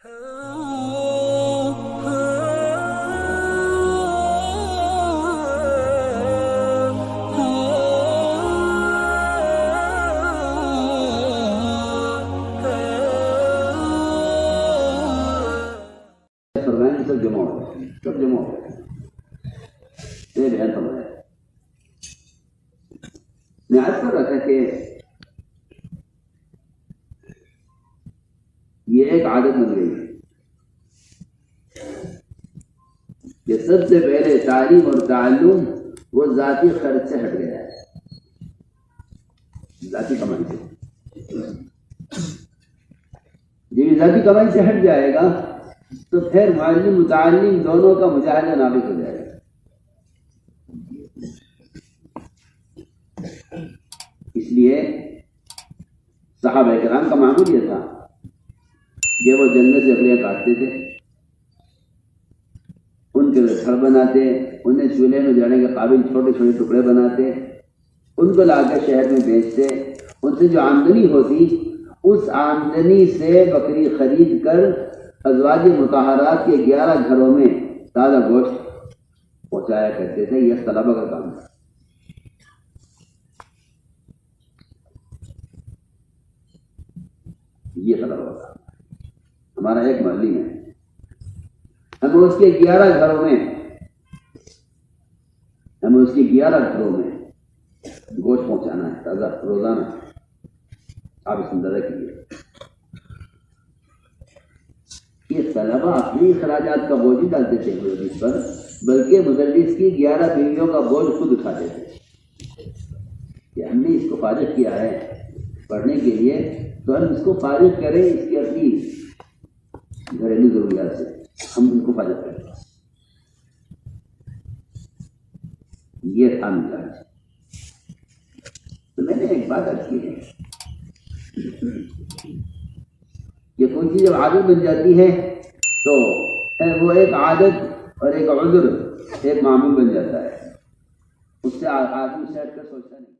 فرمائیں سب جمع ہو گئے، سب جمع ہو گئے، یہ بیان فرمایا۔ میں عرض کر رہا تھا کہ یہ ایک عادت بن گئی کہ سب سے پہلے تعلیم اور تعلم وہ ذاتی خرچ سے ہٹ گیا ہے، ذاتی کمائی سے۔ جب ذاتی کمائی سے ہٹ جائے گا تو پھر معلم متعلم دونوں کا مجاہدہ ناقص ہو جائے گا۔ اس لیے صحابہ کرام کا معمول یہ تھا کہ وہ جنت سے لکڑیاں کاٹتے تھے، ان کے گھر بناتے، انہیں چولہے میں جانے کے قابل چھوٹے چھوٹے ٹکڑے بناتے، ان کو لا کے شہر میں بیچتے، ان سے جو آمدنی ہوتی اس آمدنی سے بکری خرید کر ازواج مطہرات کے 11 گھروں میں تازہ گوشت پہنچایا کرتے تھے۔ یہ طلبہ کا کام ہے۔ یہ طلبہ کا کام ہے۔ ہمارا ایک محلی ہے، ہمیں اس کے 11 گھروں میں گوشت پہنچانا ہے تازہ روزانہ۔ آپ اس اندازہ کیجیے، یہ طلبہ اپنے اخراجات کا بوجھ نہیں ڈالتے تھے مدرس پر، بلکہ مدرس کی 11 بیویوں کا بوجھ خود اٹھاتے تھے کہ ہم نے اس کو فارغ کیا ہے پڑھنے کے لیے، تو ہم اس کو فارغ کریں اس کی اپنی گھریلو ضروریات سے، ہم ان کو فارغ کریں۔ یہ تھا مزاج۔ تو میں نے ایک بات عرض کی ہے کہ کوئی چیز جب عادت بن جاتی ہے تو وہ ایک عادت اور ایک عذر، ایک معمول بن جاتا ہے، اس سے آدمی سیٹ کر سوچتا نہیں۔